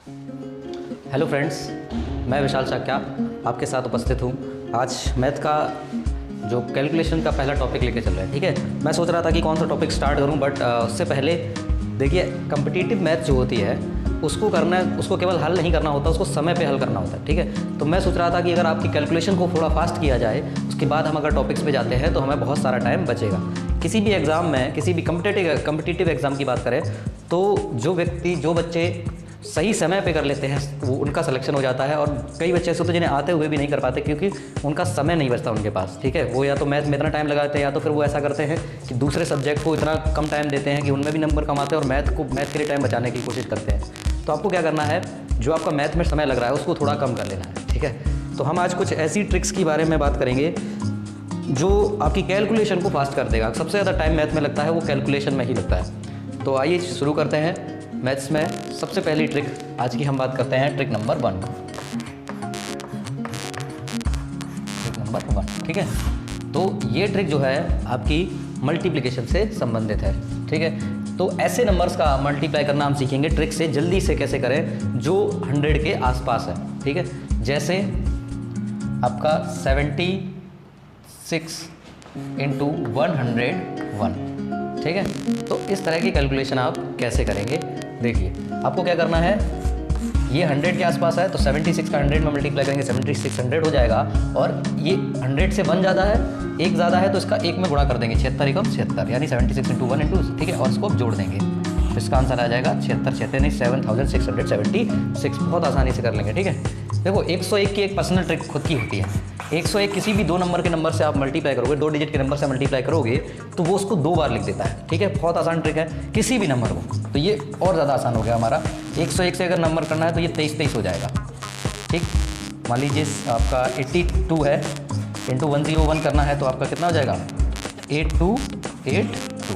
Hello friends, मैं विशाल शाक्या आपके साथ उपस्थित हूँ। आज मैथ का जो कैलकुलेशन का पहला टॉपिक लेके चल रहे हैं। ठीक है, मैं सोच रहा था कि कौन सा टॉपिक स्टार्ट करूँ, बट उससे पहले देखिए, कम्पिटिटिव मैथ जो होती है उसको करना है, उसको केवल हल नहीं करना होता, उसको समय पे हल करना होता है। ठीक है, तो मैं सोच रहा था कि अगर आपकी कैलकुलेशन को थोड़ा फास्ट किया जाए, उसके बाद हम अगर टॉपिक्स पे जाते हैं तो हमें बहुत सारा टाइम बचेगा। किसी भी एग्ज़ाम में, किसी भी कम्पिटिटिव एग्ज़ाम की बात करें तो जो बच्चे सही समय पे कर लेते हैं वो उनका सिलेक्शन हो जाता है। और कई बच्चे ऐसे होते हैं जिन्हें आते हुए भी नहीं कर पाते क्योंकि उनका समय नहीं बचता उनके पास। ठीक है, वो या तो मैथ में इतना टाइम लगाते हैं या तो फिर वो ऐसा करते हैं कि दूसरे सब्जेक्ट को इतना कम टाइम देते हैं कि उनमें भी नंबर कम आते हैं और मैथ के लिए टाइम बचाने की कोशिश करते हैं। तो आपको क्या करना है, जो आपका मैथ में समय लग रहा है उसको थोड़ा कम कर लेना है। ठीक है, तो हम आज कुछ ऐसी ट्रिक्स के बारे में बात करेंगे जो आपकी कैलकुलेशन को फास्ट कर देगा। सबसे ज़्यादा टाइम मैथ में लगता है वो कैलकुलेशन में ही लगता है। तो आइए शुरू करते हैं। मैथ्स में सबसे पहली ट्रिक आज की हम बात करते हैं, ट्रिक नंबर 1। ठीक है, तो ये ट्रिक जो है आपकी मल्टीप्लिकेशन से संबंधित है। ठीक है, तो ऐसे नंबर्स का मल्टीप्लाई करना हम सीखेंगे ट्रिक से, जल्दी से कैसे करें जो 100 के आसपास है। ठीक है, जैसे आपका 76 इंटू 101। ठीक है, तो इस तरह की कैलकुलेशन आप कैसे करेंगे देखिए। आपको क्या करना है, ये 100 के आसपास है तो 76 का 100 में मल्टीप्लाई करेंगे, 7600 हो जाएगा। और ये 100 से 1 ज़्यादा है, 1 ज़्यादा है तो इसका 1 में गुणा कर देंगे, 76 एकम 76, यानी 76 इंटू 1 इंटू। ठीक है, और इसको आप जोड़ देंगे तो इसका आंसर आ जाएगा 76 बहुत आसानी से कर लेंगे। ठीक है, देखो 101 की एक पर्सनल ट्रिक खुद की होती है। 101 किसी भी 2 नंबर के नंबर से आप मल्टीप्लाई करोगे, 2 डिजिट के नंबर से मल्टीप्लाई करोगे तो वो उसको 2 बार लिख देता है। ठीक है, बहुत आसान ट्रिक है किसी भी नंबर को। तो ये और ज़्यादा आसान हो गया हमारा। 101 से अगर नंबर करना है तो ये 23 हो जाएगा। ठीक, मान लीजिए आपका 82 है, इंटू 101 करना है तो आपका कितना हो जाएगा, 8282।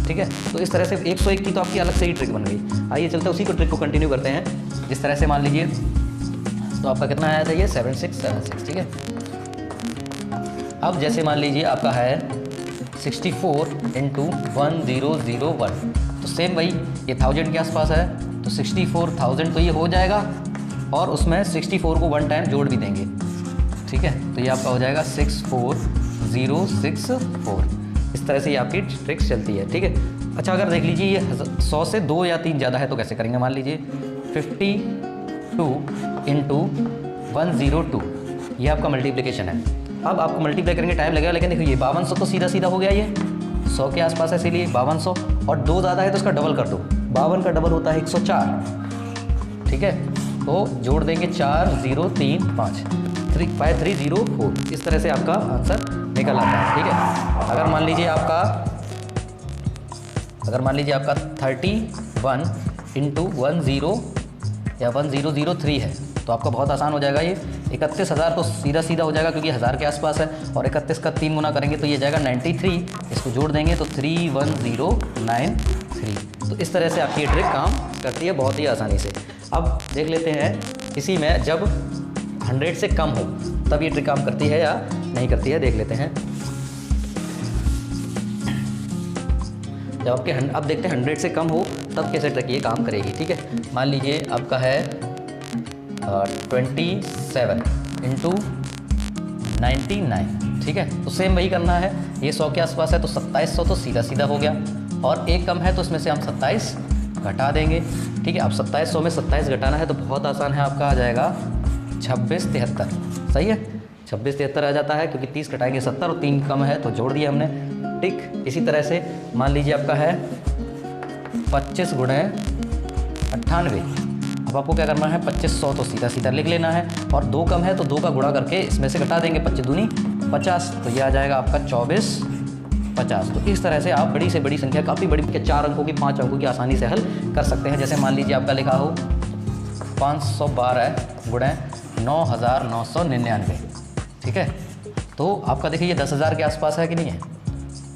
ठीक है, तो इस तरह से 101 की तो आपकी अलग से ही ट्रिक बन गई। आइए चलते उसी को ट्रिक को कंटिन्यू करते हैं। जिस तरह से मान लीजिए तो आपका कितना आया था, ये 7676। ठीक है, अब जैसे मान लीजिए आपका है 64 इंटू 1001, तो सेम वही, ये 1000 के आसपास है तो 64,000 तो ये हो जाएगा और उसमें 64 को 1 टाइम जोड़ भी देंगे। ठीक है, तो ये आपका हो जाएगा 64064। इस तरह से ये आपकी ट्रिक्स चलती है। ठीक है, अच्छा अगर देख लीजिए ये 100 से 2 या 3 ज़्यादा है तो कैसे करेंगे। मान लीजिए 52 इंटू 102, ये आपका मल्टीप्लिकेशन है। अब आपको मल्टीप्लाई करेंगे टाइम लगेगा, लेकिन देखो ये 5200 तो सीधा सीधा हो गया, ये 100 के आसपास है इसीलिए 5200, और 2 ज़्यादा है तो इसका डबल कर दो। 52 का डबल होता है 104। ठीक है, तो जोड़ देंगे 4035, 5304। इस तरह से आपका आंसर निकल आता है। ठीक है, अगर मान लीजिए आपका 31 इंटू 10 या 1003 है तो आपका बहुत आसान हो जाएगा। ये 31,000 तो सीधा सीधा हो जाएगा क्योंकि 1000 के आसपास है, और 31 का 3 गुना करेंगे तो ये जाएगा 93। इसको जोड़ देंगे तो 31093। तो इस तरह से आपकी ये ट्रिक काम करती है बहुत ही आसानी से। अब देख लेते हैं इसी में जब 100 से कम हो तब ये ट्रिक काम करती है या नहीं करती है, देख लेते हैं। जब आपके अब देखते हैं 100 से कम हो तब कैसे ट्रिक ये काम करेगी। ठीक है, मान लीजिए आपका है 27 इंटू 99। ठीक है, तो सेम वही करना है। ये 100 के आसपास है तो 2700 तो सीधा सीधा हो गया, और 1 कम है तो इसमें से हम 27 घटा देंगे। ठीक है, अब 2700 में 27 घटाना है तो बहुत आसान है, आपका आ जाएगा 2673। सही है, 2673 आ जाता है क्योंकि 30 घटाएंगे 70 और 3 कम है तो जोड़ दिया हमने। ठीक, इसी तरह से मान लीजिए आपका है 25 गुणे 98। अब आपको क्या करना है, 2500 तो सीधा सीधा लिख लेना है, और 2 कम है तो 2 का गुणा करके इसमें से घटा देंगे, 25 दूनी 50, तो ये आ जाएगा आपका 2450। तो इस तरह से आप बड़ी से बड़ी संख्या, काफ़ी बड़ी, 4 अंकों की, 5 अंकों की आसानी से हल कर सकते हैं। जैसे मान लीजिए आपका लिखा हो 512 गुणे 9999। ठीक है, तो आपका देखिए ये 10,000 के आसपास है कि नहीं है।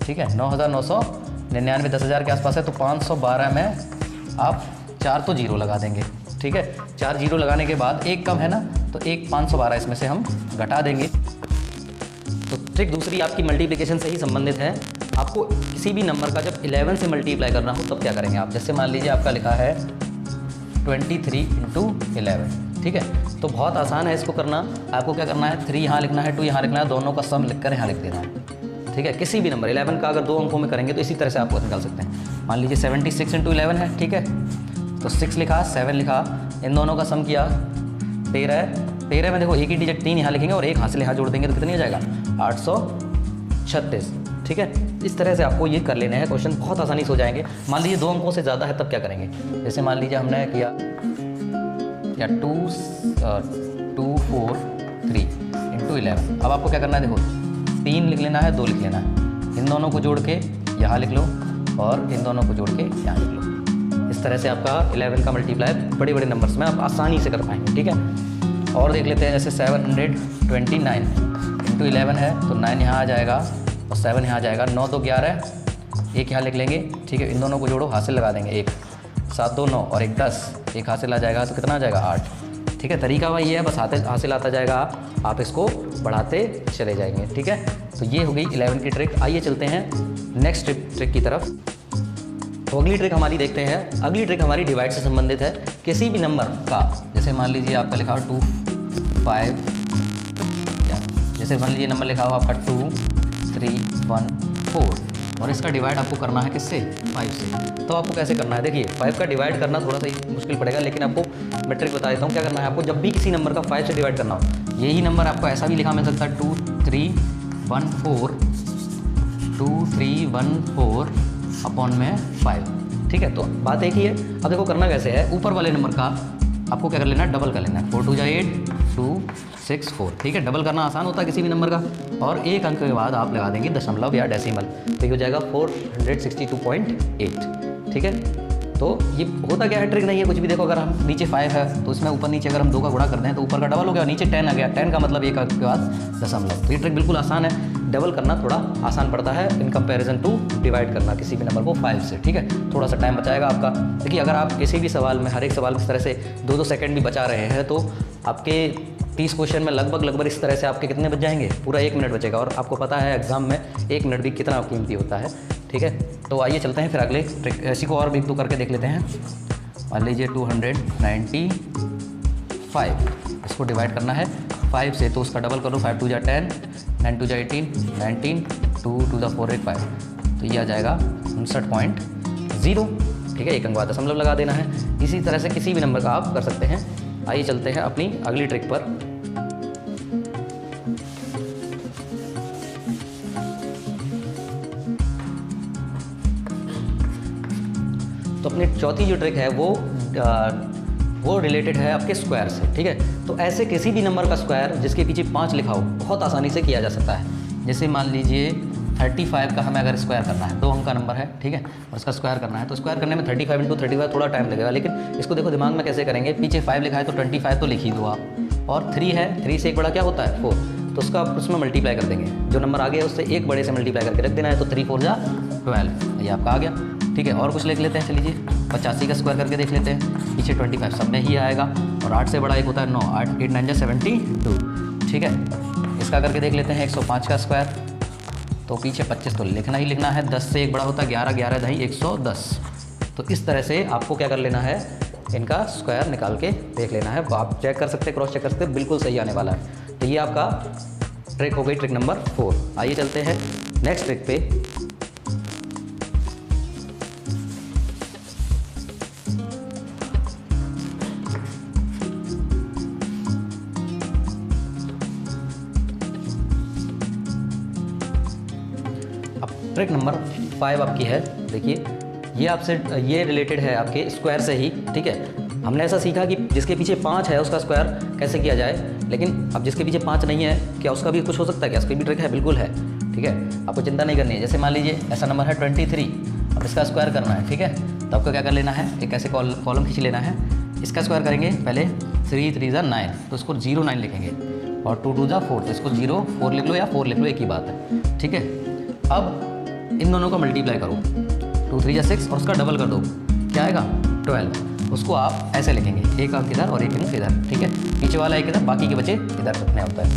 ठीक है, 9999 10,000 के आसपास है तो 512 में आप 4 तो जीरो लगा देंगे। ठीक है, 4 जीरो लगाने के बाद 1 कम है ना, तो 512 इसमें से हम घटा देंगे। तो ट्रिक दूसरी आपकी मल्टीप्लिकेशन से ही संबंधित है। आपको किसी भी नंबर का जब 11 से मल्टीप्लाई करना हो तब क्या करेंगे आप। जैसे मान लीजिए आपका लिखा है 23 इंटू 11, ठीक है। तो बहुत आसान है इसको करना। आपको क्या करना है, 3 यहाँ लिखना है, 2 यहाँ लिखना है, दोनों का सम लिख कर यहाँ लिख देना है, ठीक है। किसी भी नंबर 11 का अगर 2 अंकों में करेंगे तो इसी तरह से आपको निकाल सकते हैं। मान लीजिए 76 इंटू 11 है, ठीक है। तो 6 लिखा, 7 लिखा, इन दोनों का सम किया 13 है। 13 में देखो एक ही डिजिट 3 यहाँ लिखेंगे और एक हाथ से यहाँ जोड़ देंगे तो कितनी हो जाएगा, 836, ठीक है। इस तरह से आपको ये कर लेने हैं, क्वेश्चन बहुत आसानी से हो जाएंगे। मान लीजिए 2 अंकों से ज़्यादा है तब क्या करेंगे, जैसे मान लीजिए हमने किया या 2 4 3 इंटू 11। अब आपको क्या करना है, देखो 3 लिख लेना है, 2 लिख लेना है, इन दोनों को जोड़ के यहाँ लिख लो और इन दोनों को जोड़ के यहाँ लिख लो। इस तरह से आपका 11 का मल्टीप्लाई बड़े बड़े नंबर्स में आप आसानी से कर पाएंगे, ठीक है। और देख लेते हैं, जैसे 729 इंटू 11 है तो 9 यहाँ आ जाएगा और 7 यहाँ आ जाएगा, 9 2 11, एक यहाँ लिख लेंगे, ठीक है। इन दोनों को जोड़ो, हासिल लगा देंगे, 1 7 2 9 और 1 10, एक हासिल आ जाएगा तो कितना आ जाएगा, 8, ठीक है। तरीका वही है, बस हासिल आता जाएगा, आप इसको बढ़ाते चले जाएंगे, ठीक है। तो ये हो गई 11 की ट्रिक। आइए चलते हैं नेक्स्ट ट्रिक की तरफ। तो अगली ट्रिक हमारी देखते हैं। अगली ट्रिक हमारी डिवाइड से संबंधित है। किसी भी नंबर का, जैसे मान लीजिए आपका लिखा हो 2 5, जैसे मान लीजिए नंबर लिखा हो आपका 2 3 1 4 और इसका डिवाइड आपको करना है किससे, 5 से। तो आपको कैसे करना है, देखिए 5 का डिवाइड करना थोड़ा सा मुश्किल पड़ेगा, लेकिन आपको मैं ट्रिक बता देता हूँ क्या करना है। आपको जब भी किसी नंबर का 5 से डिवाइड करना हो, यही नंबर आपको ऐसा भी लिखा मिल सकता है 2 3 1 4 2 3 1 4 अपॉन में 5, ठीक है। तो बात एक ही है। अब देखो करना कैसे है, ऊपर वाले नंबर का आपको क्या कर लेना है, डबल कर लेना है, 4 2 8 2 6 4, ठीक है। डबल करना आसान होता है किसी भी नंबर का, और एक अंक के बाद आप लगा देंगे दशमलव या डेसिमल, तो ये हो जाएगा 462.8, ठीक है। तो ये होता क्या है, ट्रिक नहीं है कुछ भी। देखो अगर हम नीचे 5 है तो इसमें ऊपर नीचे अगर हम 2 का गुणा करते हैं तो ऊपर का डबल हो गया, नीचे 10 आ गया, 10 का मतलब एक अंक के बाद दशमलव। तो ये ट्रिक बिल्कुल आसान है। डबल करना थोड़ा आसान पड़ता है इन कंपैरिजन टू डिवाइड करना किसी भी नंबर को 5 से, ठीक है। थोड़ा सा टाइम बचाएगा आपका। देखिए अगर आप किसी भी सवाल में, हर एक सवाल में इस तरह से 2-2 सेकंड भी बचा रहे हैं तो आपके 30 क्वेश्चन में लगभग इस तरह से आपके कितने बच जाएंगे, पूरा 1 मिनट बचेगा। और आपको पता है एग्जाम में 1 मिनट भी कितना कीमती होता है, ठीक है। तो आइए चलते हैं फिर अगले ट्रिक, इसी को और एक दो करके देख लेते हैं। मान लीजिए 295, इसको डिवाइड करना है 5 से, तो उसका डबल करो, 5 2 जा 10, 9 2 जा 18, 19, 2 2 जा 4 8 5, तो ये आ जाएगा 59.0, ठीक है। एक अंक बाद दशमलव लगा देना है। इसी तरह से किसी भी नंबर का आप कर सकते हैं। आइए चलते हैं अपनी अगली ट्रिक पर। तो अपनी चौथी जो ट्रिक है वो रिलेटेड है आपके स्क्वायर से, ठीक है। तो ऐसे किसी भी नंबर का स्क्वायर जिसके पीछे 5 लिखा हो बहुत आसानी से किया जा सकता है। जैसे मान लीजिए 35 का हमें अगर स्क्वायर करना है, 2 अंक का नंबर है, ठीक है, और इसका स्क्वायर करना है, तो स्क्वायर करने में 35 इंटू 35 थोड़ा टाइम लगेगा, लेकिन इसको देखो दिमाग में कैसे करेंगे। पीछे 5 लिखा है तो 25 तो लिख ही दो आप, और 3 है, 3 से एक बड़ा क्या होता है 4, तो उसका उसमें मल्टीप्लाई कर देंगे। जो नंबर आगे है उससे एक बड़े से मल्टीप्लाई करके रख देना है, तो 3 4 जा 12, ये आपका आ गया, ठीक है। और कुछ लिख लेते हैं, चलिए 85 का स्क्वायर करके देख लेते हैं। पीछे 25 सब में ही आएगा, और 8 से बड़ा एक होता है 9, 8 8 9 जा 72, ठीक है। इसका करके देख लेते हैं 105 का स्क्वायर, तो पीछे 25 तो लिखना ही लिखना है। 10 से एक बड़ा होता है 11, 11 दही 110। तो इस तरह से आपको क्या कर लेना है, इनका स्क्वायर निकाल के देख लेना है। आप चेक कर सकते हैं, क्रॉस चेक कर सकते हैं, बिल्कुल सही आने वाला है। तो ये आपका ट्रिक हो गई, ट्रिक नंबर 4। आइए चलते हैं नेक्स्ट ट्रिक पे। ट्रिक नंबर 5 आपकी है। देखिए ये रिलेटेड है आपके स्क्वायर से ही, ठीक है। हमने ऐसा सीखा कि जिसके पीछे 5 है उसका स्क्वायर कैसे किया जाए, लेकिन अब जिसके पीछे 5 नहीं है, क्या उसका भी कुछ हो सकता है क्या? उसकी भी ट्रिक है, बिल्कुल है, ठीक है। आपको चिंता नहीं करनी है। जैसे मान लीजिए ऐसा नंबर है 23, अब इसका स्क्वायर करना है, ठीक है। तो आपको क्या कर लेना है, एक ऐसे कॉलम खींच लेना है। इसका स्क्वायर करेंगे पहले, 3 3 जा 9, तो इसको 0 9 लिखेंगे, और 2 2 जा 4, तो इसको 0 4 लिख लो या 4 लिख लो, एक ही बात है, ठीक है। अब इन दोनों को मल्टीप्लाई करो, 2 3 जा 6 और उसका डबल कर दो, क्या आएगा 12। उसको आप ऐसे लिखेंगे, एक अंक इधर और एक अंक इधर, ठीक है। पीछे वाला एक इधर, बाकी के बचे इधर रखने होता है,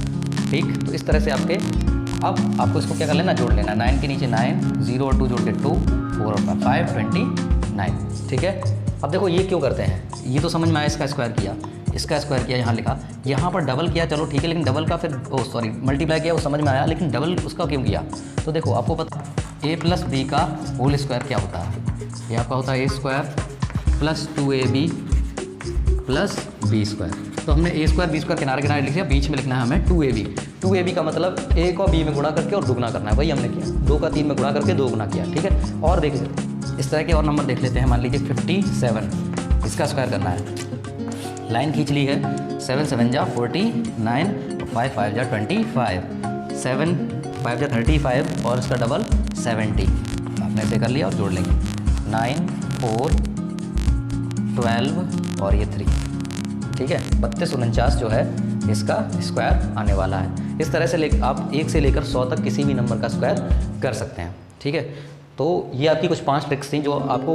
ठीक। तो इस तरह से आपके, अब आपको इसको क्या कर लेना, जोड़ लेना। 9 के नीचे 9, 0 और 2 जोड़ के 2, 4 और 5 29, ठीक है। अब देखो ये क्यों करते हैं, ये तो समझ में आया, इसका स्क्वायर किया, इसका स्क्वायर किया, यहाँ लिखा, यहाँ पर डबल किया, चलो ठीक है, लेकिन डबल का फिर मल्टीप्लाई किया, वो समझ में आया, लेकिन डबल उसका क्यों किया? तो देखो आपको पता a प्लस बी का होल स्क्वायर क्या होता है, ये आपका होता है a square plus 2ab plus b square. तो हमने a स्क्वायर बी स्क्वायर किनारे किनारे लिख दिया, बीच में लिखना है हमें 2ab का मतलब a को b में गुणा करके और दुगना करना है, वही हमने किया, 2 का 3 में गुणा करके 2 गुना किया, ठीक है। और देख इस तरह के और नंबर देख लेते हैं, मान लीजिए 57, इसका स्क्वायर करना है, लाइन खींच ली है, 7 7 जा 49, 5 5 जा 25, 7 5 जा 35 और इसका डबल 70, आपने ऐसे कर लिया और जोड़ लेंगे, 9 4 12 और ये 3, ठीक है, 3249 जो है इसका स्क्वायर आने वाला है। इस तरह से आप 1 से लेकर 100 तक किसी भी नंबर का स्क्वायर कर सकते हैं, ठीक है। तो ये आपकी कुछ 5 ट्रिक्स थी जो आपको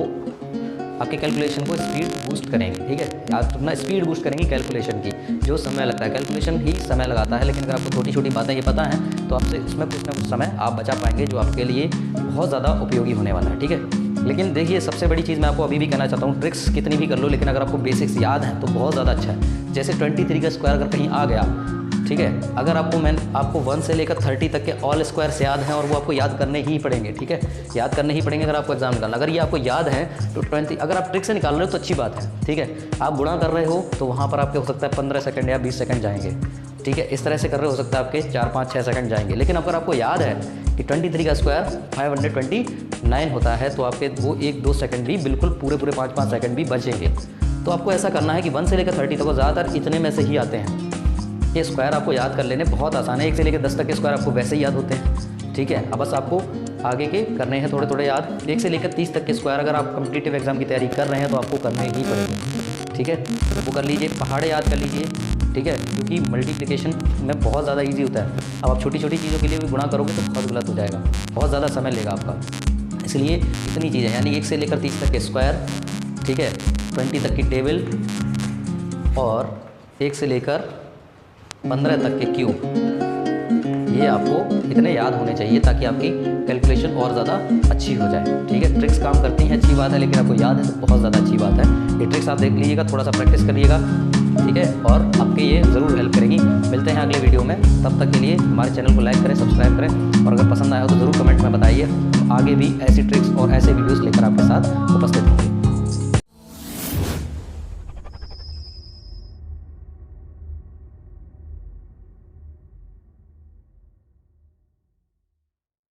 आपके कैलकुलेशन को स्पीड बूस्ट करेंगे, ठीक है। आप अपना स्पीड बूस्ट करेंगी कैलकुलेशन की, जो समय लगता है, कैलकुलेशन ही समय लगाता है, लेकिन अगर आपको छोटी छोटी बातें ये पता हैं तो आपसे इसमें कुछ ना कुछ समय आप बचा पाएंगे, जो आपके लिए बहुत ज़्यादा उपयोगी होने वाला है, ठीक है। लेकिन देखिए सबसे बड़ी चीज़ मैं आपको अभी भी कहना चाहता हूँ, ट्रिक्स कितनी भी कर लो, लेकिन अगर आपको बेसिक्स याद हैं तो बहुत ज़्यादा अच्छा है। जैसे 23 का स्क्वायर अगर कहीं आ गया, ठीक है, अगर आपको 1 से लेकर 30 तक के ऑल स्क्वायर्स याद हैं और वो आपको याद करने ही पड़ेंगे, ठीक है, याद करने ही पड़ेंगे अगर आपको एग्जाम निकालना। अगर ये आपको याद है तो 20, अगर आप ट्रिक से निकाल रहे हो तो अच्छी बात है, ठीक है। आप गुणा कर रहे हो तो वहाँ पर आपके हो सकता है 15 सेकंड या 20 सेकंड जाएंगे, ठीक है। इस तरह से कर रहे हो सकता है आपके 4 5 6 सेकंड जाएंगे, लेकिन अगर आपको याद है कि 23 का स्क्वायर 529 होता है तो आपके वो 1-2 सेकंड भी बिल्कुल पूरे 5-5 सेकंड भी बचेंगे। तो आपको ऐसा करना है कि 1 से लेकर 30 तक ज़्यादातर इतने में से ही आते हैं, ये स्क्वायर आपको याद कर लेने बहुत आसान है। 1 से लेकर 10 तक के स्क्वायर आपको वैसे ही याद होते हैं, ठीक है। अब बस आपको आगे के करने हैं थोड़े थोड़े याद। 1 से लेकर 30 तक के स्क्वायर अगर आप कॉम्पिटिटिव एग्जाम की तैयारी कर रहे हैं तो आपको करने ही पड़ेंगे, ठीक है। वो कर लीजिए, पहाड़े याद कर लीजिए, ठीक है, क्योंकि मल्टीप्लिकेशन में बहुत ज़्यादा ईजी होता है। अब आप छोटी छोटी चीज़ों के लिए भी गुणा करोगे तो बहुत गलत हो जाएगा, बहुत ज़्यादा समय लेगा आपका। इसलिए इतनी चीज़ें, यानी 1 से लेकर 30 तक के स्क्वायर, ठीक है, 20 तक की टेबल और 1 से लेकर 15 तक के क्यूब, ये आपको इतने याद होने चाहिए ताकि आपकी कैलकुलेशन और ज़्यादा अच्छी हो जाए, ठीक है। ट्रिक्स काम करती हैं, अच्छी बात है, लेकिन आपको याद है तो बहुत ज़्यादा अच्छी बात है। ये ट्रिक्स आप देख लीजिएगा, थोड़ा सा प्रैक्टिस करिएगा, ठीक है, और आपके ये ज़रूर हेल्प करेगी। मिलते हैं अगले वीडियो में, तब तक के लिए हमारे चैनल को लाइक करें, सब्सक्राइब करें, और अगर पसंद आया हो तो ज़रूर कमेंट में बताइए। आगे भी ऐसी ट्रिक्स और ऐसे वीडियोज़ लेकर आपके साथ उपस्थित होंगे।